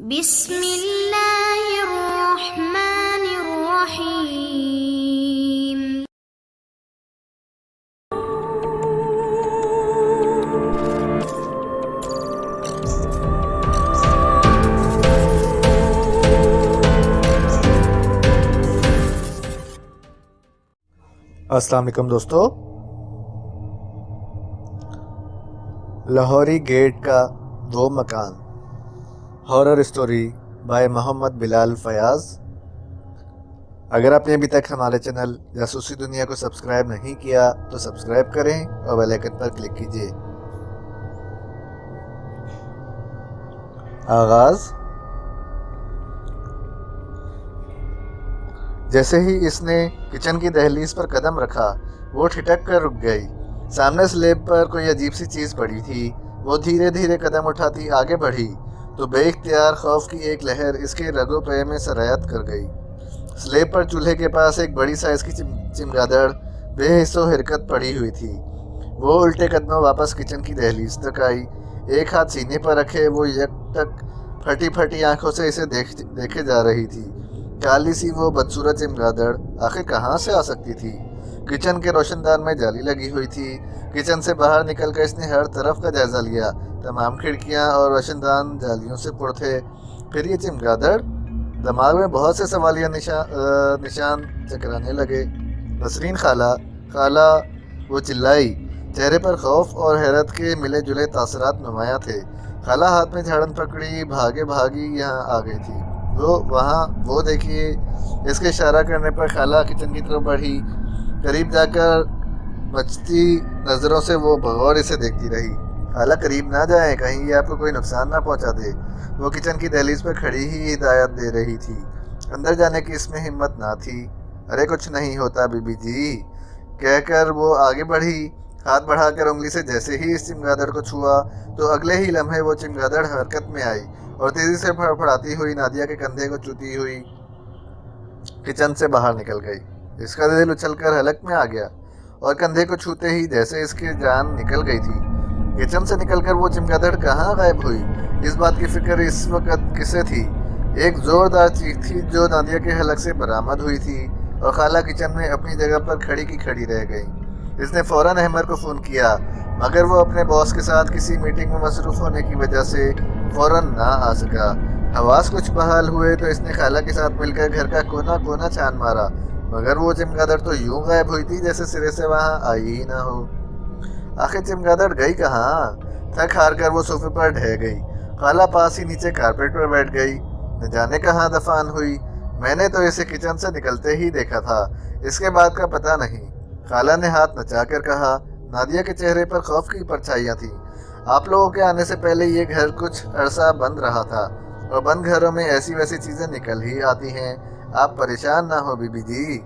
بسم اللہ الرحمن الرحیم۔ السلام علیکم دوستو، لاہوری گیٹ کا دو مکان، ہارر اسٹوری بائی محمد بلال فیاض۔ اگر آپ نے ابھی تک ہمارے چینل جاسوسی دنیا کو سبسکرائب نہیں کیا تو سبسکرائب کریں اور بیل آئیکن پر کلک کیجیے۔ آغاز۔ جیسے ہی اس نے کچن کی دہلیز پر قدم رکھا وہ ٹھٹک کر رک گئی۔ سامنے سلیب پر کوئی عجیب سی چیز پڑی تھی۔ وہ دھیرے دھیرے قدم اٹھاتی آگے بڑھی تو بے اختیار خوف کی ایک لہر اس کے رگ و پے میں سرایت کر گئی۔ سلیب پر چولہے کے پاس ایک بڑی سائز کی چمگادڑ بے حس و حرکت پڑی ہوئی تھی۔ وہ الٹے قدموں واپس کچن کی دہلیز تک آئی۔ ایک ہاتھ سینے پر رکھے وہ یک تک پھٹی پھٹی آنکھوں سے اسے دیکھے جا رہی تھی۔ کالی سی وہ بدصورت چمگادڑ آخر کہاں سے آ سکتی تھی؟ کچن کے روشن دان میں جالی لگی ہوئی تھی۔ کچن سے باہر نکل کر اس نے ہر طرف کا جائزہ لیا۔ تمام کھڑکیاں اور روشن دان جالیوں سے پر تھے۔ پھر یہ چمگادڑ؟ دماغ میں بہت سے سوالیہ نشان چکرانے لگے۔ نسرین خالہ وہ چلائی۔ چہرے پر خوف اور حیرت کے ملے جلے تاثرات نمایاں تھے۔ خالہ ہاتھ میں جھاڑن پکڑی بھاگی یہاں آ گئی تھی۔ وہ دیکھیے، اس کے اشارہ کرنے پر خالہ کچن کی طرف بڑھی۔ قریب جا کر مچتی نظروں سے وہ بغور اسے دیکھتی رہی۔ خالہ قریب نہ جائیں، کہیں یہ آپ کو کوئی نقصان نہ پہنچا دے۔ وہ کچن کی دہلیز پر کھڑی ہی ہدایت دے رہی تھی۔ اندر جانے کی اس میں ہمت نہ تھی۔ ارے کچھ نہیں ہوتا بی بی جی کہہ کر وہ آگے بڑھی۔ ہاتھ بڑھا کر انگلی سے جیسے ہی اس چمگادڑ کو چھوا تو اگلے ہی لمحے وہ چمگادڑ حرکت میں آئی اور تیزی سے پھڑپھڑاتی ہوئی نادیہ کے کندھے کو چھوتی ہوئی کچن سے باہر نکل گئی۔ اس کا دل اچھل کر حلق میں آ گیا اور کندھے کو چھوتے ہی جیسے اس کی جان نکل گئی تھی۔ کچن سے نکل کر وہ چمگادڑ کہاں غائب ہوئی؟ اس بات کی فکر اس وقت کسے تھی؟ ایک زوردار چیخ تھی جو نادیہ کے حلق سے برآمد ہوئی تھی اور خالہ کچن میں اپنی جگہ پر کھڑی کی کھڑی رہ گئی۔ اس نے فوراً احمد کو فون کیا، مگر وہ اپنے باس کے ساتھ کسی میٹنگ میں مصروف ہونے کی وجہ سے فوراً نہ آ سکا۔ حواس کچھ بحال ہوئے تو اس نے خالہ کے ساتھ مل کر گھر کا کونا چھان مارا، مگر وہ چمگادڑ تو یوں غائب ہوئی تھی جیسے سرے سے وہاں آئی ہی نہ ہو۔ آخر چمگادڑ گئی کہاں؟ تھک ہار کر وہ صوفے پر ڈھہ گئی۔ خالہ پاس ہی نیچے کارپیٹ پر بیٹھ گئی۔ نہ جانے کہاں دفن ہوئی، میں نے تو اسے کچن سے نکلتے ہی دیکھا تھا، اس کے بعد کا پتہ نہیں۔ خالہ نے ہاتھ نچا کر کہا۔ نادیہ کے چہرے پر خوف کی پرچھائیاں تھیں۔ آپ لوگوں کے آنے سے پہلے یہ گھر کچھ عرصہ بند رہا تھا اور بند گھروں میں ایسی ویسی چیزیں نکل ہی آتی ہیں۔ آپ پریشان نہ ہو بی بی جی۔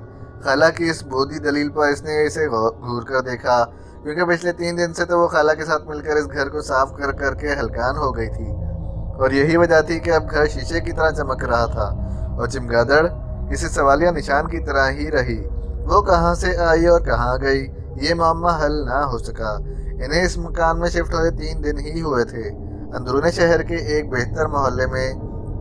خالہ کی اس بودھی دلیل پر اس نے اسے گھور کر دیکھا، کیونکہ پچھلے 3 دن سے تو وہ خالہ کے ساتھ مل کر اس گھر کو صاف کر کے ہلکان ہو گئی تھی، اور یہی وجہ تھی کہ اب گھر شیشے کی طرح چمک رہا تھا اور چمگادڑ کسی سوالیہ نشان کی طرح ہی رہی۔ وہ کہاں سے آئی اور کہاں گئی، یہ معمہ حل نہ ہو سکا۔ انہیں اس مکان میں شفٹ ہوئے 3 دن ہی ہوئے تھے۔ اندرون شہر کے ایک بہتر محلے میں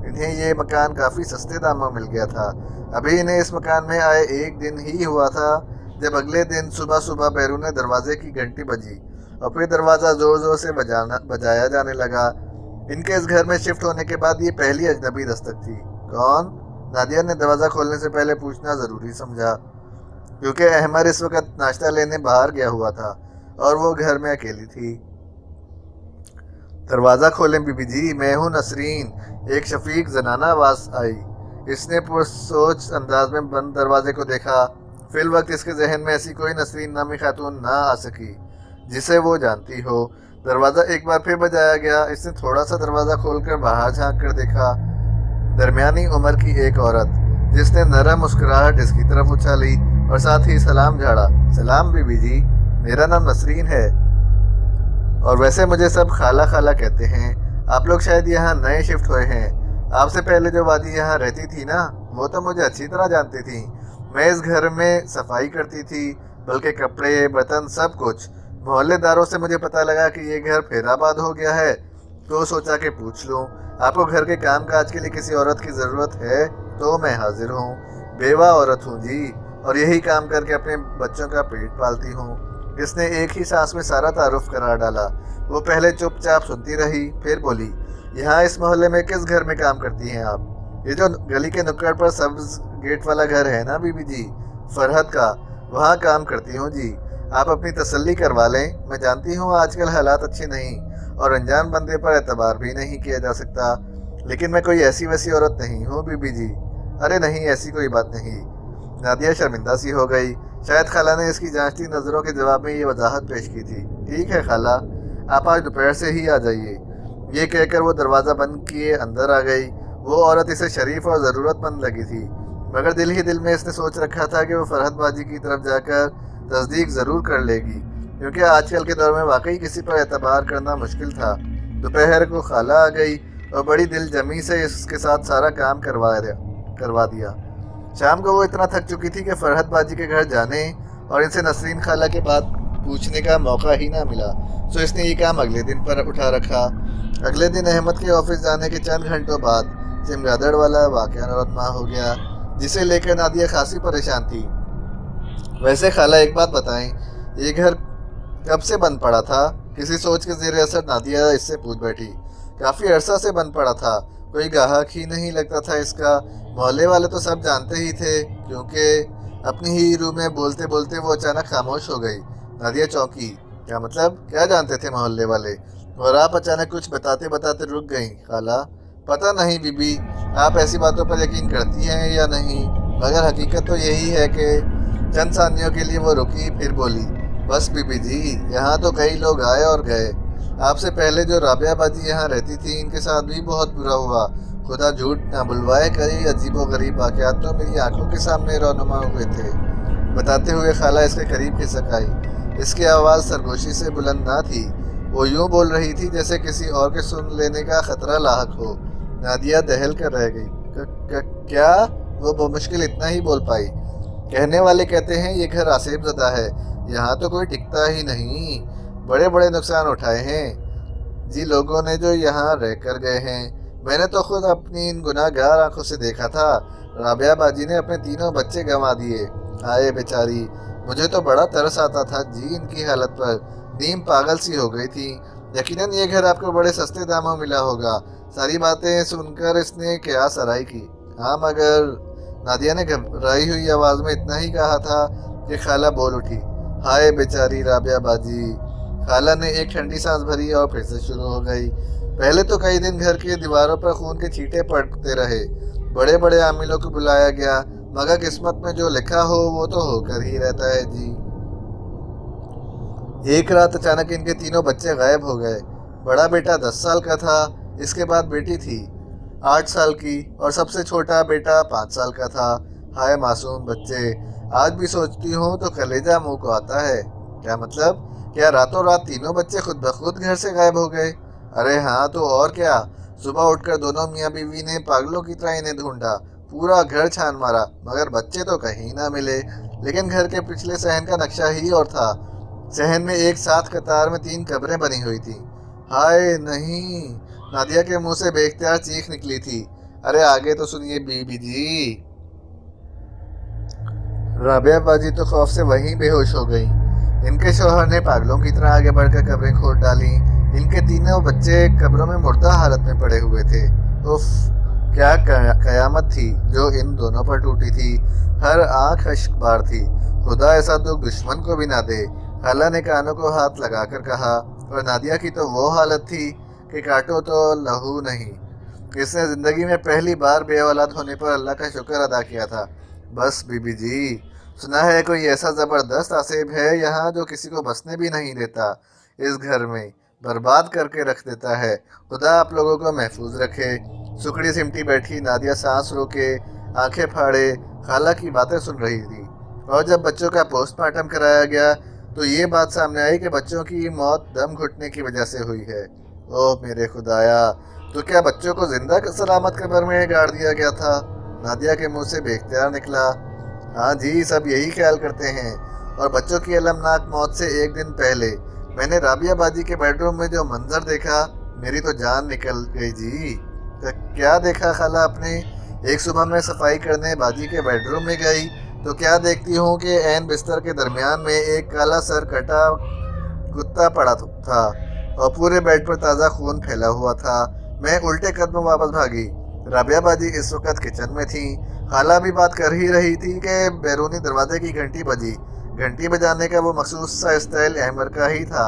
انہیں یہ مکان کافی سستے داموں مل گیا تھا۔ ابھی انہیں اس مکان میں آئے 1 دن ہی ہوا تھا جب اگلے دن صبح بیرون دروازے کی گھنٹی بجی اور پھر دروازہ زور سے بجایا جانے لگا۔ ان کے اس گھر میں شفٹ ہونے کے بعد یہ پہلی اجنبی دستک تھی۔ کون؟ نادیہ نے دروازہ کھولنے سے پہلے پوچھنا ضروری سمجھا، کیونکہ احمد اس وقت ناشتہ لینے باہر گیا ہوا تھا اور وہ گھر میں اکیلی تھی۔ دروازہ کھولیں بی بی جی، میں ہوں نسرین، ایک شفیق زنانہ آواز آئی۔ اس نے پرسوچ انداز میں بند دروازے کو دیکھا۔ فی الوقت اس کے ذہن میں ایسی کوئی نسرین نامی خاتون نہ آ سکی جسے وہ جانتی ہو۔ دروازہ ایک بار پھر بجایا گیا۔ اس نے تھوڑا سا دروازہ کھول کر باہر جھانک کر دیکھا۔ درمیانی عمر کی ایک عورت جس نے نرم مسکراہٹ اس کی طرف اچھالی اور ساتھ ہی سلام جھاڑا۔ سلام بی بی جی، میرا نام نسرین ہے، اور ویسے مجھے سب خالہ کہتے ہیں۔ آپ لوگ شاید یہاں نئے شفٹ ہوئے ہیں۔ آپ سے پہلے جو وادی یہاں رہتی تھی نا، وہ تو مجھے اچھی طرح جانتی تھی۔ میں اس گھر میں صفائی کرتی تھی، بلکہ کپڑے برتن سب کچھ۔ محلے داروں سے مجھے پتہ لگا کہ یہ گھر پھر آباد ہو گیا ہے، تو سوچا کہ پوچھ لوں، آپ کو گھر کے کام کاج کے لیے کسی عورت کی ضرورت ہے تو میں حاضر ہوں۔ بیوہ عورت ہوں جی، اور یہی کام کر کے اپنے بچوں کا پیٹ پالتی ہوں۔ اس نے ایک ہی سانس میں سارا تعارف کرا ڈالا۔ وہ پہلے چپ چاپ سنتی رہی، پھر بولی، یہاں اس محلے میں کس گھر میں کام کرتی ہیں آپ؟ یہ جو گلی کے نکڑ پر سبز گیٹ والا گھر ہے نا بی بی جی، فرحت کا، وہاں کام کرتی ہوں جی۔ آپ اپنی تسلی کروا لیں، میں جانتی ہوں آج کل حالات اچھے نہیں اور انجان بندے پر اعتبار بھی نہیں کیا جا سکتا، لیکن میں کوئی ایسی ویسی عورت نہیں ہوں بی بی جی۔ ارے نہیں، ایسی کوئی بات نہیں۔ نادیہ شرمندہ سی ہو گئی۔ شاید خالہ نے اس کی جانچتی نظروں کے جواب میں یہ وضاحت پیش کی تھی۔ ٹھیک ہے خالہ، آپ آج دوپہر سے ہی آ جائیے، یہ کہہ کر وہ دروازہ بند کیے اندر آ گئی۔ وہ عورت اسے شریف اور ضرورت مند لگی تھی، مگر دل ہی دل میں اس نے سوچ رکھا تھا کہ وہ فرحت باجی کی طرف جا کر تصدیق ضرور کر لے گی، کیونکہ آج کل کے دور میں واقعی کسی پر اعتبار کرنا مشکل تھا۔ دوپہر کو خالہ آ گئی اور بڑی دل جمی سے اس کے ساتھ سارا کام کروا دیا۔ شام کو وہ اتنا تھک چکی تھی کہ فرحت باجی کے گھر جانے اور ان سے نسرین خالہ کے بعد پوچھنے کا موقع ہی نہ ملا، سو اس نے یہ کام اگلے دن پر اٹھا رکھا۔ اگلے دن احمد کے آفس جانے کے چند گھنٹوں بعد چمگادڑ والا واقعہ رونما ہو گیا، جسے لے کر نادیہ خاصی پریشان تھی۔ ویسے خالہ ایک بات بتائیں، یہ گھر کب سے بند پڑا تھا؟ کسی سوچ کے زیر اثر نادیہ اس سے پوچھ بیٹھی۔ کافی عرصہ سے بند پڑا تھا، کوئی گاہک ہی نہیں لگتا تھا اس کا۔ محلے والے تو سب جانتے ہی تھے، کیونکہ اپنی ہی روح میں بولتے بولتے وہ اچانک خاموش ہو گئی۔ نادیہ چونکی۔ کیا مطلب؟ کیا جانتے تھے محلے والے؟ اور آپ اچانک کچھ بتاتے بتاتے رک گئیں خالہ۔ پتہ نہیں بی بی، آپ ایسی باتوں پر یقین کرتی ہیں یا نہیں، مگر حقیقت تو یہی ہے کہ چند ثانیوں کے لیے وہ رکی، پھر بولی، بس بی بی جی، یہاں تو کئی لوگ آئے اور گئے۔ آپ سے پہلے جو رابعہ باجی یہاں رہتی تھی، ان کے ساتھ بھی بہت برا ہوا۔ خدا جھوٹ نہ بلوائے، کئی عجیب و غریب واقعات تو میری آنکھوں کے سامنے رونما ہوئے تھے۔ بتاتے ہوئے خالہ اس کے قریب کھسک آئی۔ اس کی آواز سرگوشی سے بلند نہ تھی، وہ یوں بول رہی تھی جیسے کسی اور کے سن لینے کا خطرہ لاحق ہو۔ نادیہ دہل کر رہ گئی۔ کیا؟ وہ بمشکل اتنا ہی بول پائی۔ کہنے والے کہتے ہیں یہ گھر آسیب زدہ ہے، یہاں تو کوئی ٹکتا ہی نہیں، بڑے بڑے نقصان اٹھائے ہیں جی لوگوں نے جو یہاں رہ کر گئے ہیں۔ میں نے تو خود اپنی ان گناہ گار آنکھوں سے دیکھا تھا، رابعہ باجی نے اپنے تینوں بچے گنوا دیے۔ ہائے بیچاری، مجھے تو بڑا ترس آتا تھا جی ان کی حالت پر، نیم پاگل سی ہو گئی تھی۔ یقیناً یہ گھر آپ کو بڑے سستے داموں ملا ہوگا۔ ساری باتیں سن کر اس نے قیاس آرائی کی۔ ہاں مگر، نادیہ نے گھبرائی ہوئی آواز میں اتنا ہی کہا تھا کہ خالہ بول اٹھی، ہائے بیچاری رابعہ باجی۔ خالہ نے ایک ٹھنڈی سانس بھری اور پھر سے شروع ہو گئی۔ پہلے تو کئی دن گھر کی دیواروں پر خون کے چھینٹے پڑتے رہے، بڑے بڑے عاملوں کو بلایا گیا، مگر قسمت میں جو لکھا ہو وہ تو ہو کر ہی رہتا ہے جی۔ ایک رات اچانک ان کے تینوں بچے غائب ہو گئے۔ بڑا بیٹا 10 سال کا تھا، اس کے بعد بیٹی تھی 8 سال کی، اور سب سے چھوٹا بیٹا 5 سال کا تھا۔ ہائے معصوم بچے، آج بھی سوچتی ہوں تو کلیجہ منہ کو آتا ہے۔ کیا مطلب؟ کیا راتوں رات تینوں بچے خود بخود گھر سے غائب ہو گئے؟ ارے ہاں تو اور کیا، صبح اٹھ کر دونوں میاں بیوی نے پاگلوں کی طرح انہیں ڈھونڈا، پورا گھر چھان مارا، مگر بچے تو کہیں نہ ملے۔ لیکن گھر کے پچھلے صحن کا نقشہ ہی اور تھا۔ صحن میں ایک ساتھ قطار میں 3 قبریں بنی ہوئی تھیں۔ ہائے نہیں، نادیہ کے منہ سے بے اختیار چیخ نکلی تھی۔ ارے آگے تو سنیے بی بی جی۔ رابعہ باجی تو خوف سے وہیں بے ہوش ہو گئی۔ ان کے شوہر نے پاگلوں کی طرح آگے بڑھ کر قبریں کھود ڈالیں۔ ان کے تینوں بچے قبروں میں مردہ حالت میں پڑے ہوئے تھے۔ اف، کیا قیامت تھی جو ان دونوں پر ٹوٹی تھی۔ ہر آنکھ اشک بار تھی۔ خدا ایسا دکھ دشمن کو بھی نہ دے، خالہ نے کانوں کو ہاتھ لگا کر کہا۔ اور نادیہ کی تو وہ حالت تھی کہ کاٹو تو لہو نہیں۔ اس نے زندگی میں پہلی بار بے اولاد ہونے پر اللہ کا شکر ادا کیا تھا۔ بس بی بی جی، سنا ہے کوئی ایسا زبردست آسیب ہے یہاں جو کسی کو بسنے بھی نہیں دیتا، اس گھر میں برباد کر کے رکھ دیتا ہے۔ خدا آپ لوگوں کو محفوظ رکھے۔ سکڑی سمٹی بیٹھی نادیہ سانس روکے آنکھیں پھاڑے خالہ کی باتیں سن رہی تھی۔ اور جب بچوں کا پوسٹ مارٹم کرایا گیا تو یہ بات سامنے آئی کہ بچوں کی موت دم گھٹنے کی وجہ سے ہوئی ہے۔ اوہ میرے خدایا، تو کیا بچوں کو زندہ سلامت قبر میں گاڑ دیا گیا تھا؟ نادیہ کے منہ سے بے اختیار نکلا۔ ہاں جی، سب یہی خیال کرتے ہیں۔ اور بچوں کی المناک موت سے ایک دن پہلے میں نے رابعہ باجی کے بیڈ روم میں جو منظر دیکھا، میری تو جان نکل گئی جی۔ کیا دیکھا خالہ آپ نے؟ ایک صبح میں صفائی کرنے باجی کے بیڈ روم میں گئی تو کیا دیکھتی ہوں کہ عین بستر کے درمیان میں ایک کالا سر کٹا کتا پڑا تھا اور پورے بیڈ پر تازہ خون پھیلا ہوا تھا۔ میں الٹے قدم واپس بھاگی۔ رابعہ باجی اس وقت کچن میں تھیں۔ خالہ بھی بات کر ہی رہی تھی کہ بیرونی دروازے کی گھنٹی بجی۔ گھنٹی بجانے کا وہ مخصوص سا اسٹائل احمر کا ہی تھا۔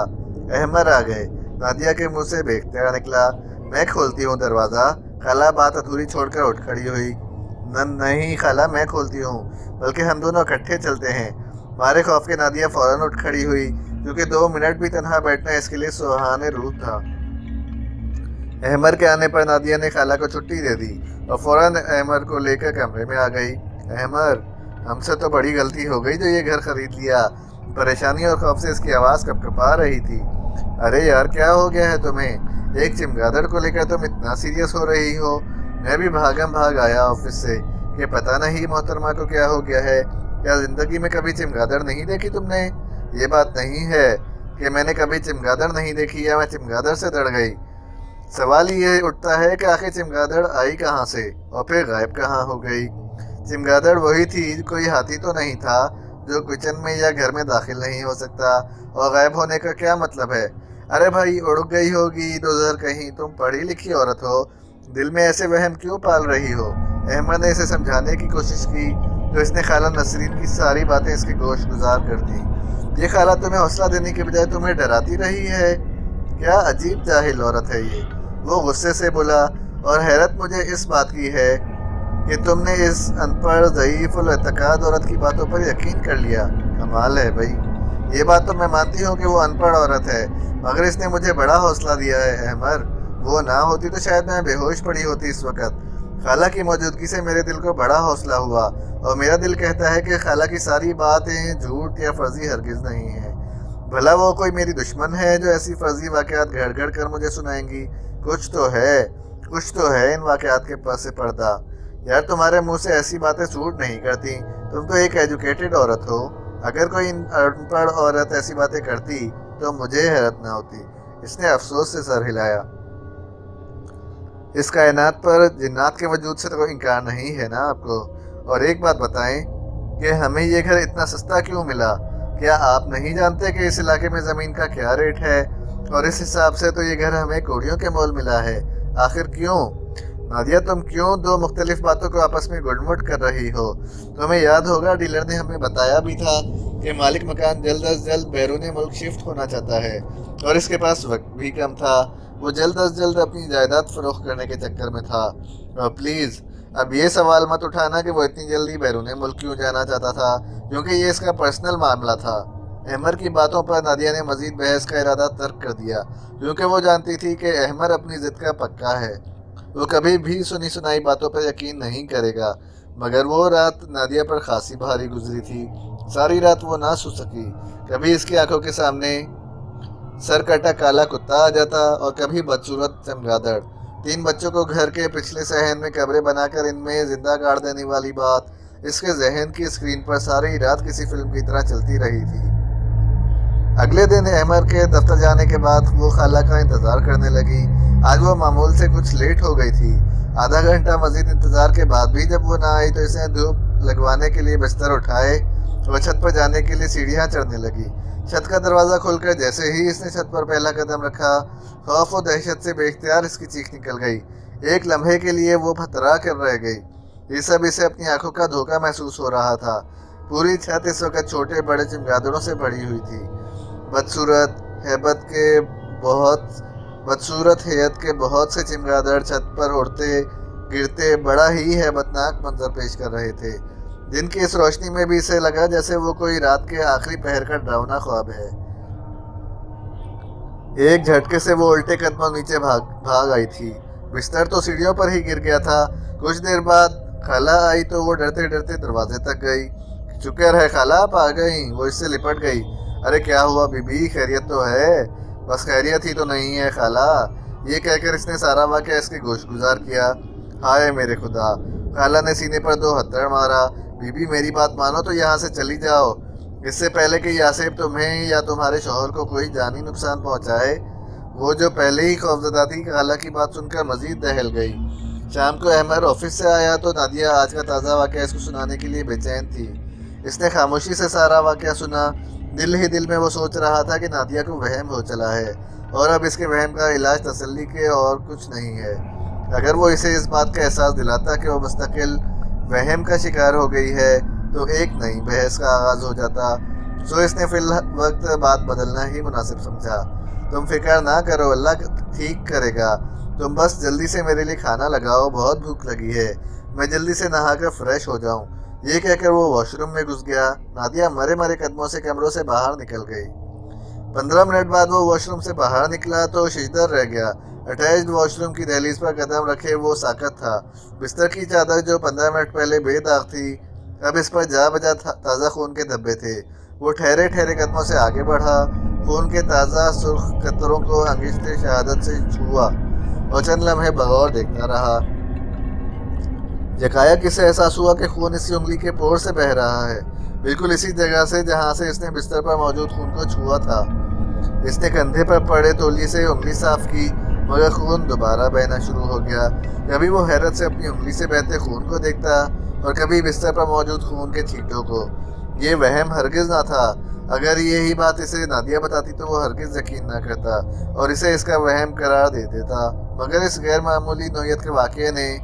احمر آ گئے، نادیہ کے منہ سے بے اختیار نکلا۔ میں کھولتی ہوں دروازہ۔ خالہ بات ادھوری چھوڑ کر اٹھ کھڑی ہوئی۔ نہیں خالہ، میں کھولتی ہوں، بلکہ ہم دونوں اکٹھے چلتے ہیں۔ مارے خوف کے نادیہ فوراً اٹھ کھڑی ہوئی، کیونکہ 2 منٹ بھی تنہا بیٹھنا اس کے لیے سہانے روح تھا۔ احمر کے آنے پر نادیہ نے خالہ کو چھٹی دے دی اور فوراً احمر کو لے کر کمرے میں آ گئی۔ احمر، ہم سے تو بڑی غلطی ہو گئی جو یہ گھر خرید لیا۔ پریشانی اور خوف سے اس کی آواز کپکپا رہی تھی۔ ارے یار، کیا ہو گیا ہے تمہیں؟ ایک چمگادڑ کو لے کر تم اتنا سیریس ہو رہی ہو؟ میں بھی بھاگم بھاگ آیا آفس سے کہ پتہ نہیں محترمہ کو کیا ہو گیا ہے۔ کیا زندگی میں کبھی چمگادڑ نہیں دیکھی تم نے؟ یہ بات نہیں ہے کہ میں نے کبھی چمگادڑ نہیں دیکھی یا میں چمگادڑ سے ڈر گئی۔ سوال یہ اٹھتا ہے کہ آخر چمگادڑ آئی کہاں سے اور پھر غائب کہاں ہو گئی؟ چمگادڑ وہی تھی، کوئی ہاتھی تو نہیں تھا جو کچن میں یا گھر میں داخل نہیں ہو سکتا۔ اور غائب ہونے کا کیا مطلب ہے؟ ارے بھائی، اڑ گئی ہوگی ادھر کہیں، تم پڑھی لکھی عورت ہو، دل میں ایسے وہم کیوں پال رہی ہو؟ احمد نے اسے سمجھانے کی کوشش کی تو اس نے خالہ نسرین کی ساری باتیں اس کے گوش گزار کر دی۔ یہ خالہ تمہیں حوصلہ دینے کے بجائے تمہیں ڈراتی رہی ہے؟ کیا عجیب جاہل عورت ہے یہ، وہ غصے سے بولا۔ اور حیرت مجھے اس بات کی ہے کہ تم نے اس ان پڑھ، ضعیف الاعتقاد عورت کی باتوں پر یقین کر لیا۔ کمال ہے بھائی۔ یہ بات تو میں مانتی ہوں کہ وہ ان پڑھ عورت ہے، مگر اس نے مجھے بڑا حوصلہ دیا ہے احمد۔ وہ نہ ہوتی تو شاید میں بے ہوش پڑی ہوتی اس وقت۔ خالہ کی موجودگی سے میرے دل کو بڑا حوصلہ ہوا، اور میرا دل کہتا ہے کہ خالہ کی ساری باتیں جھوٹ یا فرضی ہرگز نہیں ہیں۔ بھلا وہ کوئی میری دشمن ہے جو ایسی فرضی واقعات گھڑ گھڑ کر مجھے سنائیں گی؟ کچھ تو ہے ان واقعات کے پس پردہ۔ یار، تمہارے منہ سے ایسی باتیں سوٹ نہیں کرتی، تم تو ایک ایجوکیٹڈ عورت ہو۔ اگر کوئی ان پڑھ عورت ایسی باتیں کرتی تو مجھے حیرت نہ ہوتی۔ اس نے افسوس سے سر ہلایا۔ اس کائنات پر جنات کے وجود سے تو کوئی انکار نہیں ہے نا آپ کو؟ اور ایک بات بتائیں کہ ہمیں یہ گھر اتنا سستا کیوں ملا؟ کیا آپ نہیں جانتے کہ اس علاقے میں زمین کا کیا ریٹ ہے؟ اور اس حساب سے تو یہ گھر ہمیں کوڑیوں کے مول ملا ہے۔ آخر کیوں؟ نادیہ، تم کیوں 2 مختلف باتوں کو آپس میں گڑ مڑ کر رہی ہو؟ تمہیں یاد ہوگا ڈیلر نے ہمیں بتایا بھی تھا کہ مالک مکان جلد از جلد بیرون ملک شفٹ ہونا چاہتا ہے، اور اس کے پاس وقت بھی کم تھا۔ وہ جلد از جلد اپنی جائیداد فروخت کرنے کے چکر میں تھا۔ اور پلیز اب یہ سوال مت اٹھانا کہ وہ اتنی جلدی بیرون ملک کیوں جانا چاہتا تھا، کیونکہ یہ اس کا پرسنل معاملہ تھا۔ احمر کی باتوں پر نادیہ نے مزید بحث کا ارادہ ترک کر دیا، کیونکہ وہ جانتی تھی کہ احمر اپنی ضد کا پکا ہے۔ وہ کبھی بھی سنی سنائی باتوں پر یقین نہیں کرے گا۔ مگر وہ رات نادیہ پر خاصی بھاری گزری تھی۔ ساری رات وہ نہ سو سکی۔ کبھی اس کی آنکھوں کے سامنے سر کٹا کالا کتا آ جاتا اور کبھی بدصورت چمگادڑ۔ 3 بچوں کو گھر کے پچھلے صحن میں قبریں بنا کر ان میں زندہ گاڑ دینے والی بات اس کے ذہن کی اسکرین پر ساری رات کسی فلم کی طرح چلتی رہی تھی۔ اگلے دن احمد کے دفتر جانے کے بعد وہ خالہ کا انتظار کرنے لگی۔ آج وہ معمول سے کچھ لیٹ ہو گئی تھی۔ آدھا گھنٹہ مزید انتظار کے بعد بھی جب وہ نہ آئی تو اسے دھوپ لگوانے کے لیے بستر اٹھائے اور چھت پر جانے کے لیے سیڑھیاں چڑھنے لگی۔ چھت کا دروازہ کھل کر جیسے ہی اس نے چھت پر پہلا قدم رکھا، خوف و دہشت سے بے اختیار اس کی چیخ نکل گئی۔ ایک لمحے کے لیے وہ پھترا کر رہ گئی۔ یہ سب اسے اپنی آنکھوں کا دھوکہ محسوس ہو رہا تھا۔ پوری چھت اس وقت چھوٹے بڑے چمگادڑوں سے بھری ہوئی تھی۔ بدصورت ہیئت کے بہت سے چمگادڑ چھت پر اڑتے گرتے بڑا ہی ہیبتناک منظر پیش کر رہے تھے۔ دن کی اس روشنی میں بھی اسے لگا جیسے وہ کوئی رات کے آخری پہر کا ڈراؤنا خواب ہے۔ ایک جھٹکے سے وہ الٹے قدموں نیچے بھاگ آئی تھی۔ بستر تو سیڑھیوں پر ہی گر گیا تھا۔ کچھ دیر بعد خالہ آئی تو وہ ڈرتے ڈرتے دروازے تک گئی۔ شکر ہے خالہ آپ آ گئیں، وہ اس سے لپٹ گئی۔ ارے کیا ہوا بی بی، خیریت تو ہے؟ بس خیریت ہی تو نہیں ہے خالہ، یہ کہہ کر اس نے سارا واقعہ اس کے گوش گزار کیا۔ ہائے میرے خدا، خالہ نے سینے پر 2 ہتھڑ مارا۔ بی بی میری بات مانو تو یہاں سے چلی جاؤ، اس سے پہلے کہ یاسیب تمہیں یا تمہارے شوہر کو کوئی جانی نقصان پہنچائے۔ وہ جو پہلے ہی خوفزدہ تھی خالہ کی بات سن کر مزید دہل گئی۔ شام کو احمد آفس سے آیا تو نادیہ آج کا تازہ واقعہ اس کو سنانے کے لیے بے چین تھی۔ اس نے خاموشی سے سارا واقعہ سنا۔ دل ہی دل میں وہ سوچ رہا تھا کہ نادیہ کو وہم ہو چلا ہے اور اب اس کے وہم کا علاج تسلی کے اور کچھ نہیں ہے۔ اگر وہ اسے اس بات کا احساس دلاتا کہ وہ مستقل وہم کا شکار ہو گئی ہے تو ایک نئی بحث کا آغاز ہو جاتا۔ سو اس نے فی الوقت بات بدلنا ہی مناسب سمجھا۔ تم فکر نہ کرو، اللہ ٹھیک کرے گا، تم بس جلدی سے میرے لیے کھانا لگاؤ، بہت بھوک لگی ہے، میں جلدی سے نہا کر فریش ہو جاؤں۔ یہ کہہ کر وہ واش روم میں گھس گیا۔ نادیہ مرے مرے قدموں سے کمروں سے باہر نکل گئی۔ 15 منٹ بعد وہ واش روم سے باہر نکلا تو ششدر رہ گیا۔ اٹیچڈ واش روم کی دہلیز پر قدم رکھے وہ ساکت تھا۔ بستر کی چادر جو 15 منٹ پہلے بے داغ تھی اب اس پر جا بجا تازہ خون کے دھبے تھے۔ وہ ٹھہرے ٹھہرے قدموں سے آگے بڑھا، خون کے تازہ سرخ قطروں کو انگشت شہادت سے چھوا اور چند لمحے بغور دیکھتا رہا۔ یکایک اسے احساس ہوا کہ خون اسی انگلی کے پور سے بہہ رہا ہے، بالکل اسی جگہ سے جہاں سے اس نے بستر پر موجود خون کو چھوا تھا۔ اس نے کندھے پر پڑے تولیے سے انگلی صاف کی مگر خون دوبارہ بہنا شروع ہو گیا۔ کبھی وہ حیرت سے اپنی انگلی سے بہتے خون کو دیکھتا اور کبھی بستر پر موجود خون کے چھینٹوں کو۔ یہ وہم ہرگز نہ تھا۔ اگر یہی بات اسے نادیہ بتاتی تو وہ ہرگز یقین نہ کرتا اور اسے اس کا وہم قرار دے دیتا، مگر اس غیر معمولی نوعیت کے واقعے نے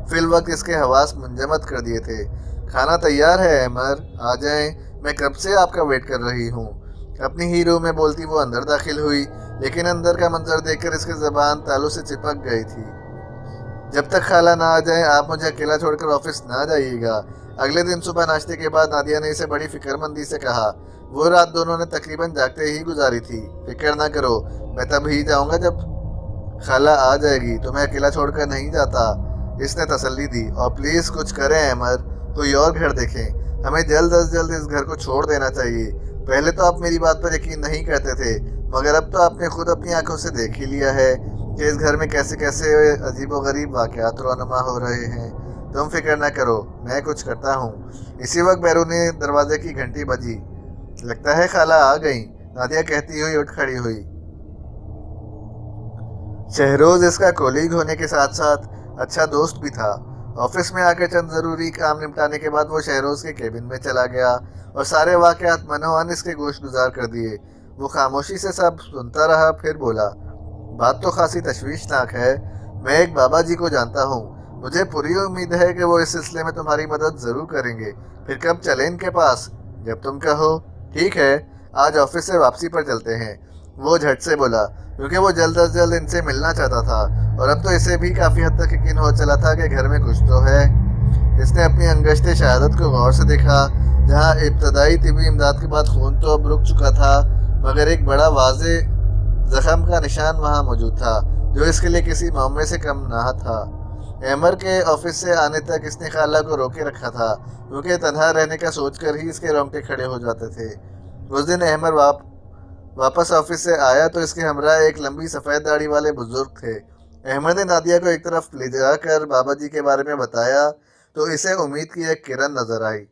فی الوقت اس کے حواس منجمد کر دیے تھے۔ کھانا تیار ہے احمد، آ جائیں، میں کب سے آپ کا ویٹ کر رہی ہوں۔ اپنی ہی روح میں بولتی وہ اندر داخل ہوئی، لیکن اندر کا منظر دیکھ کر اس کی زبان تالوں سے چپک گئی تھی۔ جب تک خالہ نہ آ جائیں آپ مجھے اکیلا چھوڑ کر آفس نہ جائیے گا۔ اگلے دن صبح ناشتے کے بعد نادیہ نے اسے بڑی فکر مندی سے کہا۔ وہ رات دونوں نے تقریباً جاگتے ہی گزاری تھی۔ فکر نہ کرو، میں تب ہی جاؤں گا جب خالہ آ جائے گی، تمہیں اکیلا چھوڑ کر نہیں جاتا، اس نے تسلی دی۔ اور پلیز کچھ کریں احمد، کوئی اور گھر دیکھیں، ہمیں جلد از جلد اس گھر کو چھوڑ دینا چاہیے۔ پہلے تو آپ میری بات پر یقین نہیں کرتے تھے مگر اب تو آپ نے خود اپنی آنکھوں سے دیکھ ہی لیا ہے کہ اس گھر میں کیسے کیسے عجیب و غریب واقعات رونما ہو رہے ہیں۔ تم فکر نہ کرو، میں کچھ کرتا ہوں۔ اسی وقت بیرونی دروازے کی گھنٹی بجی۔ لگتا ہے خالہ آ گئیں، نادیہ کہتی ہوئی اٹھ کھڑی ہوئی۔ شہروز اس کا کولیگ ہونے کے ساتھ ساتھ اچھا دوست بھی تھا۔ آفس میں آ کر چند ضروری کام نمٹانے کے بعد وہ شہروز کے کیبن میں چلا گیا اور سارے واقعات منوان اس کے گوش گزار کر دیے۔ وہ خاموشی سے سب سنتا رہا، پھر بولا، بات تو خاصی تشویشناک ہے، میں ایک بابا جی کو جانتا ہوں، مجھے پوری امید ہے کہ وہ اس سلسلے میں تمہاری مدد ضرور کریں گے۔ پھر کب چلیں ان کے پاس؟ جب تم کہو۔ ٹھیک ہے، آج آفس سے واپسی پر چلتے ہیں، وہ جھٹ سے بولا، کیونکہ وہ جلد از جلد ان سے ملنا چاہتا تھا اور اب تو اسے بھی کافی حد تک یقین ہو چلا تھا کہ گھر میں کچھ تو ہے۔ اس نے اپنی انگشت شہادت کو غور سے دیکھا، جہاں ابتدائی طبی امداد کے بعد خون تو اب رک چکا تھا مگر ایک بڑا واضح زخم کا نشان وہاں موجود تھا جو اس کے لیے کسی معمے سے کم نہ تھا۔ احمد کے آفس سے آنے تک اس نے خالہ کو روکے رکھا تھا کیونکہ تنہا رہنے کا سوچ کر ہی اس کے رونگٹے کھڑے ہو جاتے تھے۔ اس دن احمد واپس آفس سے آیا تو اس کے ہمراہ ایک لمبی سفید داڑھی والے بزرگ تھے۔ احمد نے نادیہ کو ایک طرف لے جا کر بابا جی کے بارے میں بتایا تو اسے امید کی ایک کرن نظر آئی۔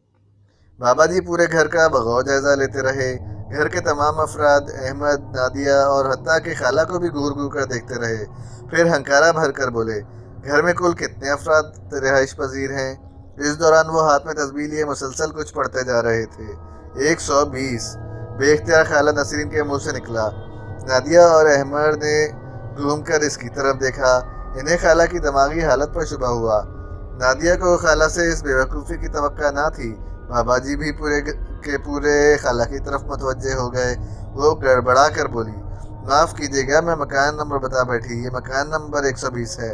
بابا جی پورے گھر کا بغور جائزہ لیتے رہے، گھر کے تمام افراد، احمد، نادیہ اور حتیٰ کہ خالہ کو بھی گور گور کر دیکھتے رہے، پھر ہنکارہ بھر کر بولے، گھر میں کل کتنے افراد رہائش پذیر ہیں؟ اس دوران وہ ہاتھ میں تسبیح لیے مسلسل کچھ پڑھتے جا رہے تھے۔ 120 بے اختیار خالہ نسرین کے منہ سے نکلا۔ نادیہ اور احمد نے گھوم کر اس کی طرف دیکھا، انہیں خالہ کی دماغی حالت پر شبہ ہوا۔ نادیہ کو خالہ سے اس بے وقوفی کی توقع نہ تھی۔ بابا جی بھی پورے خالہ کی طرف متوجہ ہو گئے۔ وہ گڑبڑا کر بولی، معاف کیجیے گا، میں مکان نمبر بتا بیٹھی، یہ مکان نمبر 120 ہے۔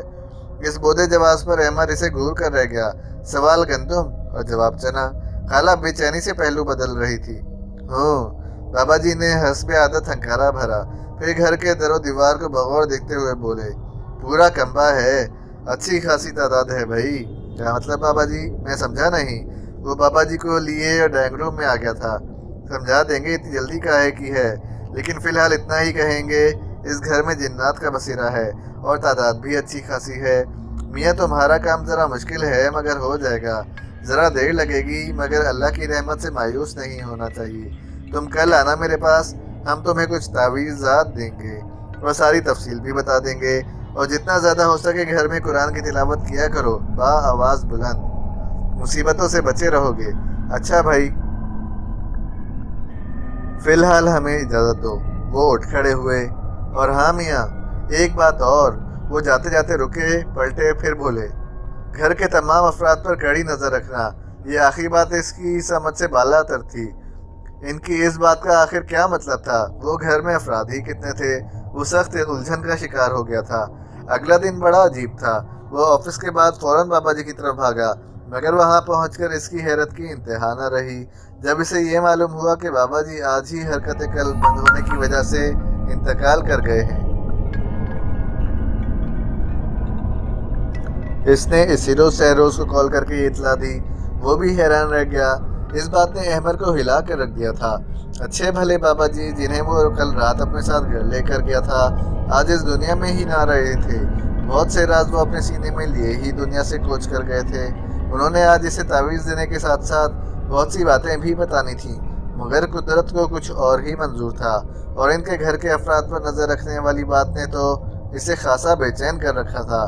اس بودے جواز پر احمد اسے گور کر رہ گیا۔ سوال گندم اور جواب چنا۔ خالہ بے چینی سے پہلو بدل رہی تھی۔ بابا جی نے حسب عادت ہنکارہ بھرا، پھر گھر کے در و دیوار کو بغور دیکھتے ہوئے بولے، پورا کمبا ہے، اچھی خاصی تعداد ہے بھائی۔ کیا مطلب بابا جی؟ میں سمجھا نہیں۔ وہ بابا جی کو لیے اور ڈرائنگ روم میں آ گیا تھا۔ سمجھا دیں گے، اتنی جلدی کاہے کی ہے، لیکن فی الحال اتنا ہی کہیں گے، اس گھر میں جنات کا بسیرا ہے اور تعداد بھی اچھی خاصی ہے۔ میاں تمہارا کام ذرا مشکل ہے مگر ہو جائے گا، ذرا دیر لگے گی مگر اللہ کی رحمت سے مایوس نہیں ہونا چاہیے۔ تم کل آنا میرے پاس، ہم تمہیں کچھ تعویذات دیں گے۔ اور ساری تفصیل بھی بتا دیں گے، اور جتنا زیادہ ہو سکے گھر میں قرآن کی تلاوت کیا کرو با آواز بلند، مصیبتوں سے بچے رہو گے۔ اچھا بھائی، فی الحال ہمیں اجازت دو۔ وہ اٹھ کھڑے ہوئے۔ اور ہاں میاں، ایک بات اور۔ وہ جاتے جاتے رکے، پلٹے، پھر بولے، گھر کے تمام افراد پر کڑی نظر رکھنا۔ یہ آخری بات اس کی سمجھ سے بالا تر تھی۔ ان کی اس بات کا آخر کیا مطلب تھا؟ وہ گھر میں افراد ہی کتنے تھے؟ وہ سخت الجھن کا شکار ہو گیا تھا۔ اگلا دن بڑا عجیب تھا۔ وہ آفس کے بعد فوراً بابا جی کی طرف بھاگا، مگر وہاں پہنچ کر اس کی حیرت کی انتہا نہ رہی جب اسے یہ معلوم ہوا کہ بابا جی آج ہی حرکت قلب بند ہونے کی وجہ سے انتقال کر گئے ہیں۔ اس نے اسیرو سہروز کو کال کر کے یہ اطلاع دی۔ وہ بھی حیران رہ گیا۔ اس بات نے احمد کو ہلا کر رکھ دیا تھا۔ اچھے بھلے بابا جی، جنہیں وہ کل رات اپنے ساتھ گھر لے کر گیا تھا، آج اس دنیا میں ہی نہ رہے تھے۔ بہت سے راز وہ اپنے سینے میں لیے ہی دنیا سے کوچ کر گئے تھے۔ انہوں نے آج اسے تعویذ دینے کے ساتھ ساتھ بہت سی باتیں بھی بتانی تھیں، مگر قدرت کو کچھ اور ہی منظور تھا، اور ان کے گھر کے افراد پر نظر رکھنے والی بات نے تو اسے خاصا بے چین کر رکھا تھا۔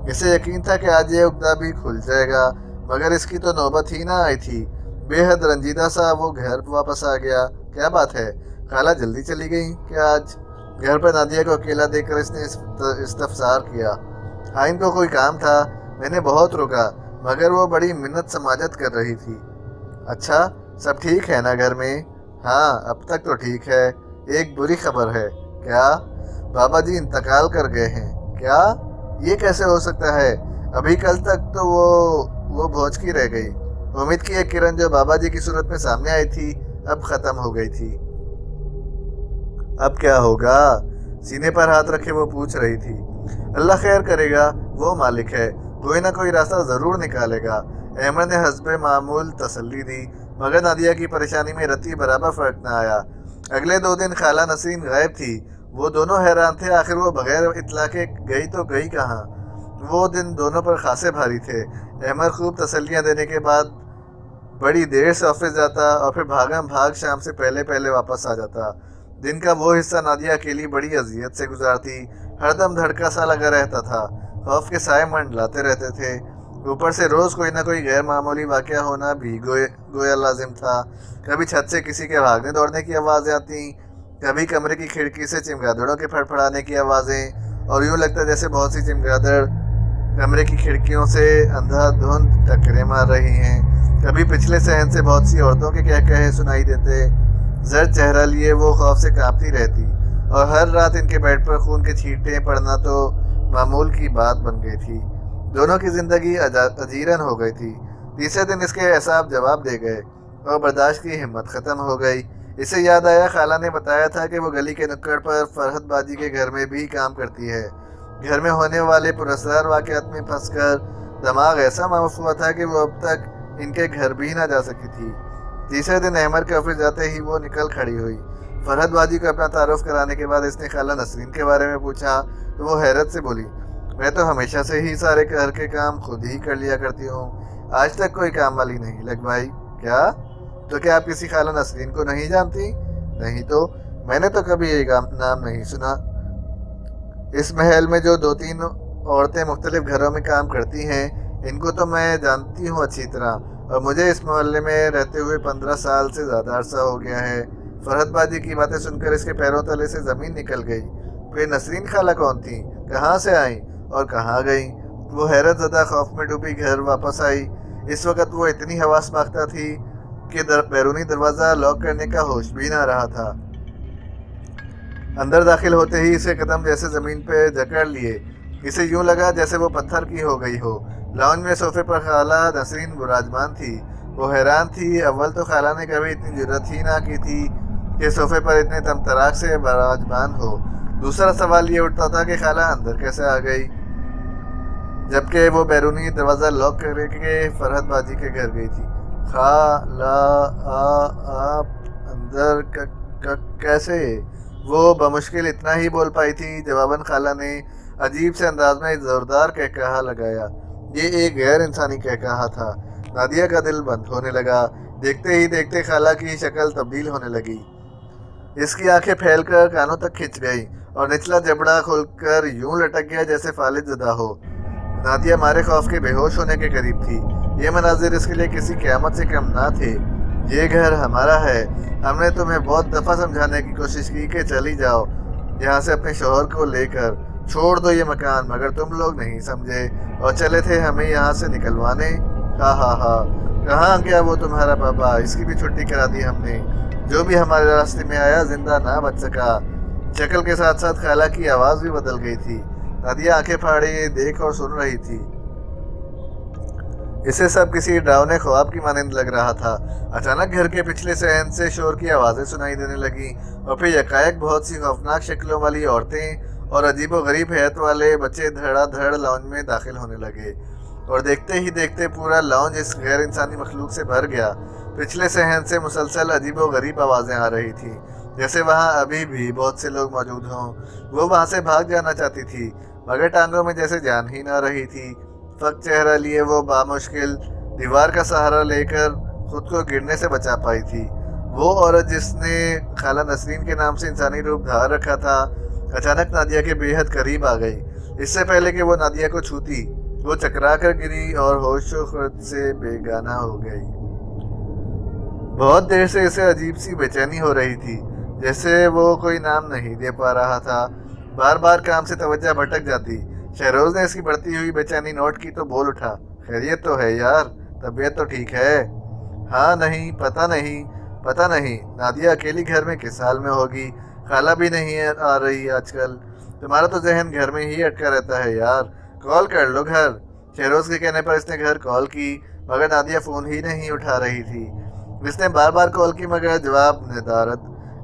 اسے یقین تھا کہ آج یہ عقدہ بھی کھل جائے گا، مگر اس کی تو نوبت ہی نہ آئی تھی۔ بے حد رنجیدہ سا وہ گھر واپس آ گیا۔ کیا بات ہے، خالہ جلدی چلی گئی کیا آج؟ گھر پر نادیہ کو اکیلا دیکھ کر اس نے استفسار کیا۔ ہاں، ان کو کوئی کام تھا، میں نے بہت روکا، مگر وہ بڑی منت سماجت کر رہی تھی۔ اچھا، سب ٹھیک ہے نا گھر میں؟ ہاں، اب تک تو ٹھیک ہے۔ ایک بری خبر ہے۔ کیا؟ بابا جی انتقال کر گئے ہیں۔ کیا؟ یہ کیسے ہو سکتا ہے؟ ابھی کل تک تو وہ بھوج کی رہ گئی۔ امید کی ایک کرن جو بابا جی کی صورت میں سامنے آئی تھی اب ختم ہو گئی تھی۔ اب کیا ہوگا؟ سینے پر ہاتھ رکھے وہ پوچھ رہی تھی۔ اللہ خیر کرے گا، وہ مالک ہے، کوئی نہ کوئی راستہ ضرور نکالے گا۔ احمد نے حسب معمول تسلی دی، مگر نادیہ کی پریشانی میں رتی برابر فرق نہ آیا۔ اگلے 2 دن خالہ نسرین غائب تھی۔ وہ دونوں حیران تھے، آخر وہ بغیر اطلاع کے گئی تو گئی کہاں؟ وہ دن دونوں پر خاصے بھاری تھے۔ احمد خوب تسلیاں دینے کے بعد بڑی دیر سے آفس جاتا اور پھر بھاگم بھاگ شام سے پہلے واپس آ جاتا۔ دن کا وہ حصہ نادیہ اکیلی بڑی اذیت سے گزارتی۔ ہر دم دھڑکا سا لگا رہتا تھا، خوف کے سائے منڈلاتے رہتے تھے۔ اوپر سے روز کوئی نہ کوئی غیر معمولی واقعہ ہونا بھی گویا لازم تھا۔ کبھی چھت سے کسی کے بھاگنے دوڑنے کی آوازیں آتیں، کبھی کمرے کی کھڑکی سے چمگادڑوں کے پھڑپھڑانے کی آوازیں، اور یوں لگتا جیسے بہت سی چمگادڑ کمرے کی کھڑکیوں سے اندھا دھند ٹکرے مار رہی ہیں۔ کبھی پچھلے صحن سے بہت سی عورتوں کے کہے سنائی دیتے۔ زرد چہرہ لیے وہ خوف سے کانپتی رہتی، اور ہر رات ان کے بیڈ پر خون کے چھینٹے پڑنا تو معمول کی بات بن گئی تھی۔ دونوں کی زندگی اجیرن ہو گئی تھی۔ تیسرے دن اس کے اعصاب جواب دے گئے اور برداشت کی ہمت ختم ہو گئی۔ اسے یاد آیا خالہ نے بتایا تھا کہ وہ گلی کے نکڑ پر فرحت باجی کے گھر میں بھی کام کرتی ہے۔ گھر میں ہونے والے پراسرار واقعات میں پھنس کر دماغ ایسا معروف ہوا تھا کہ وہ اب تک ان کے گھر بھی نہ جا سکی تھی۔ تیسرے دن احمد کے آفس جاتے ہی وہ نکل کھڑی ہوئی۔ فرحت باجی کو اپنا تعارف کرانے کے بعد اس نے خالہ نسرین کے بارے میں پوچھا تو وہ حیرت سے بولی، میں تو ہمیشہ سے ہی سارے گھر کے کام خود ہی کر لیا کرتی ہوں، آج تک کوئی کام والی نہیں لگوائی۔ کیا؟ تو کیا آپ کسی خالہ نسرین کو نہیں جانتی؟ نہیں تو، میں نے تو کبھی یہ نام نہیں سنا۔ اس محل میں جو 2-3 عورتیں مختلف گھروں میں کام کرتی ہیں، ان کو تو میں جانتی ہوں اچھی طرح، اور مجھے اس محلے میں رہتے ہوئے 15 سال سے زیادہ عرصہ ہو گیا ہے۔ فرحت باجی کی باتیں سن کر اس کے پیروں تلے سے زمین نکل گئی۔ پھر نسرین خالہ کون تھیں؟ کہاں سے آئیں اور کہاں گئیں؟ وہ حیرت زدہ خوف میں ڈوبی گھر واپس آئی۔ اس وقت وہ اتنی حواس باختہ تھی کہ بیرونی دروازہ لاک کرنے کا ہوش بھی نہ رہا تھا۔ اندر داخل ہوتے ہی اسے قدم جیسے زمین پہ جکڑ لیے۔ اسے یوں لگا جیسے وہ پتھر کی ہو گئی ہو۔ لاؤنج میں صوفے پر خالہ نسرین براجمان تھی۔ وہ حیران تھی، اول تو خالہ نے کبھی اتنی جرأت ہی نہ کی تھی کہ صوفے پر اتنے تمطراق سے براجمان ہو۔ دوسرا سوال یہ اٹھتا تھا کہ خالہ اندر کیسے آ گئی، جبکہ وہ بیرونی دروازہ لاک کر کے فرحت باجی کے گھر گئی تھی۔ خالہ آپ اندر کیسے؟ وہ بمشکل اتنا ہی بول پائی تھی۔ جواباً خالہ نے عجیب سے انداز میں زوردار قہقہا لگایا۔ یہ ایک غیر انسانی قہقہا تھا۔ نادیہ کا دل بند ہونے لگا۔ دیکھتے ہی دیکھتے خالہ کی شکل تبدیل ہونے لگی۔ اس کی آنکھیں پھیل کر کانوں تک کھنچ گئی اور نچلا جبڑا کھل کر یوں لٹک گیا جیسے فالج زدہ ہو۔ نادیہ مارے خوف کے بے ہوش ہونے کے قریب تھی۔ یہ مناظر اس کے لیے کسی قیامت سے کم نہ تھے۔ یہ گھر ہمارا ہے، ہم نے تمہیں بہت دفعہ سمجھانے کی کوشش کی کہ چلی جاؤ یہاں سے اپنے شوہر کو لے کر، چھوڑ دو یہ مکان، مگر تم لوگ نہیں سمجھے اور چلے تھے ہمیں یہاں سے نکلوانے۔ ہاں ہاں ہاں، کہاں گیا وہ تمہارا پاپا؟ اس کی بھی چھٹی کرا دی ہم نے۔ جو بھی ہمارے راستے میں آیا زندہ نہ بچ سکا۔ شکل کے ساتھ ساتھ خالہ کی آواز بھی بدل گئی تھی۔ نادیہ آنکھیں پھاڑے دیکھ اور سن رہی تھی۔ اسے سب کسی ڈراؤنے خواب کی مانند لگ رہا تھا۔ اچانک گھر کے پچھلے صحن سے شور کی آوازیں سنائی دینے لگیں اور پھر یکایک بہت سی خوفناک شکلوں والی عورتیں اور عجیب و غریب حیت والے بچے دھڑا دھڑ لاؤنج میں داخل ہونے لگے اور دیکھتے ہی دیکھتے پورا لاؤنج اس غیر انسانی مخلوق سے بھر گیا۔ پچھلے صحن سے مسلسل عجیب و غریب آوازیں آ رہی تھیں، جیسے وہاں ابھی بھی بہت سے لوگ موجود ہوں۔ وہ وہاں سے بھاگ جانا چاہتی تھی، مگر ٹانگوں میں جیسے جان ہی نہ رہی تھی۔ فقط چہرہ لیے وہ بامشکل دیوار کا سہارا لے کر خود کو گرنے سے بچا پائی تھی۔ وہ عورت جس نے خالہ نسرین کے نام سے انسانی روپ دھار رکھا تھا، اچانک نادیہ کے بے حد قریب آ گئی۔ اس سے پہلے کہ وہ نادیہ کو چھوتی، وہ چکرا کر گری اور ہوش و خرد سے بےگانہ ہو گئی۔ بہت دیر سے اسے عجیب سی بے چینی ہو رہی تھی، جیسے وہ کوئی نام نہیں دے پا رہا تھا۔ بار بار کام سے توجہ بھٹک جاتی۔ شہروز نے اس کی بڑھتی ہوئی بے چینی نوٹ کی تو بول اٹھا، خیریت تو ہے یار؟ طبیعت تو ٹھیک ہے؟ ہاں نہیں، پتہ نہیں نادیہ اکیلی گھر میں کس حال میں ہوگی۔ خالہ بھی نہیں آ رہی آج کل۔ تمہارا تو ذہن گھر میں ہی اٹکا رہتا ہے یار، کال کر لو گھر۔ شہروز کے کہنے پر اس نے گھر کال کی، مگر نادیہ فون ہی نہیں اٹھا رہی تھی۔ اس نے بار بار کال کی مگر جواب ندارد۔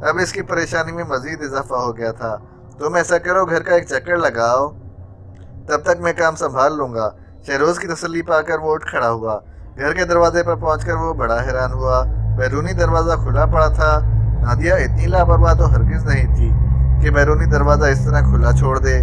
اب اس کی پریشانی میں مزید اضافہ ہو گیا تھا۔ تم ایسا کرو، گھر کا ایک چکر لگاؤ، تب تک میں کام سنبھال لوں گا۔ شہروز کی تسلی پا کر وہ اٹھ کھڑا ہوا۔ گھر کے دروازے پر پہنچ کر وہ بڑا حیران ہوا۔ بیرونی دروازہ کھلا پڑا تھا۔ نادیہ اتنی لاپرواہ تو ہرگز نہیں تھی کہ بیرونی دروازہ اس طرح کھلا چھوڑ دے۔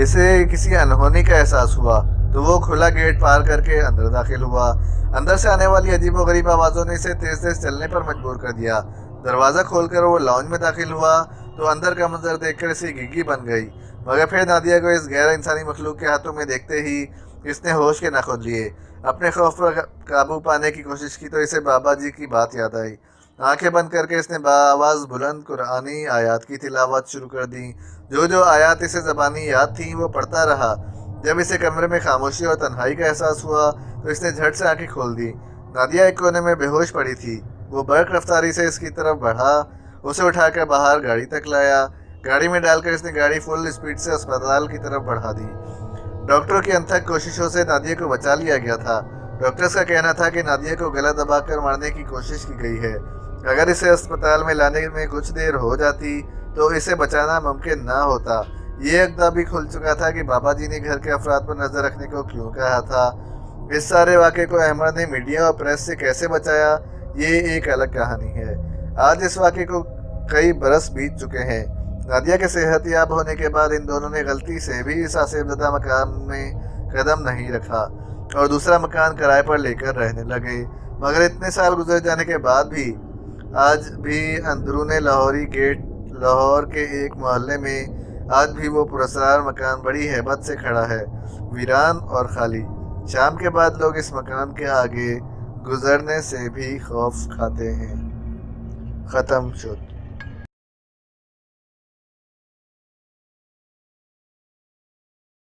اسے کسی انہونی کا احساس ہوا تو وہ کھلا گیٹ پار کر کے اندر داخل ہوا۔ اندر سے آنے والی عجیب و غریب آوازوں نے اسے تیز تیز چلنے پر مجبور کر دیا۔ دروازہ کھول کر وہ لاؤنج میں داخل ہوا تو اندر کا منظر دیکھ کر اسے گگی بن گئی، مگر پھر نادیہ کو اس غیر انسانی مخلوق کے ہاتھوں میں دیکھتے ہی اس نے ہوش کے نہ خود لیے۔ اپنے خوف پر قابو پانے کی کوشش کی تو اسے بابا جی کی بات یاد آئی۔ آنکھیں بند کر کے اس نے بآواز بلند قرآنی آیات کی تلاوت شروع کر دی۔ جو آیات اسے زبانی یاد تھیں وہ پڑھتا رہا۔ جب اسے کمرے میں خاموشی اور تنہائی کا احساس ہوا تو اس نے جھٹ سے آنکھیں کھول دی۔ نادیہ ایک کونے میں بے ہوش پڑی تھی۔ وہ برق رفتاری سے اس کی طرف بڑھا، اسے اٹھا کر باہر گاڑی تک لایا۔ گاڑی میں ڈال کر اس نے گاڑی فل اسپیڈ سے اسپتال کی طرف بڑھا دی۔ ڈاکٹروں کی انتھک کوششوں سے نادیہ کو بچا لیا گیا تھا۔ ڈاکٹرز کا کہنا تھا کہ نادیہ کو گلا دبا کر مارنے کی کوشش کی گئی ہے۔ اگر اسے اسپتال میں لانے میں کچھ دیر ہو جاتی تو اسے بچانا ممکن نہ ہوتا۔ یہ عقدہ بھی کھل چکا تھا کہ بابا جی نے گھر کے افراد پر نظر رکھنے کو کیوں کہا تھا۔ اس سارے واقعے کو احمد نے میڈیا اور پریس سے کیسے بچایا، یہ ایک الگ کہانی ہے۔ آج اس واقعے کو کئی برس بیت چکے ہیں۔ نادیہ کے صحت یاب ہونے کے بعد ان دونوں نے غلطی سے بھی اس آصف زدہ مکان میں قدم نہیں رکھا اور دوسرا مکان کرائے پر لے کر رہنے لگے۔ مگر اتنے سال گزر جانے کے بعد بھی آج بھی اندرون لاہوری گیٹ لاہور کے ایک محلے میں آج بھی وہ پراسرار مکان بڑی ہیبت سے کھڑا ہے، ویران اور خالی۔ شام کے بعد لوگ اس مکان کے آگے گزرنے سے بھی خوف کھاتے ہیں۔ ختم شد۔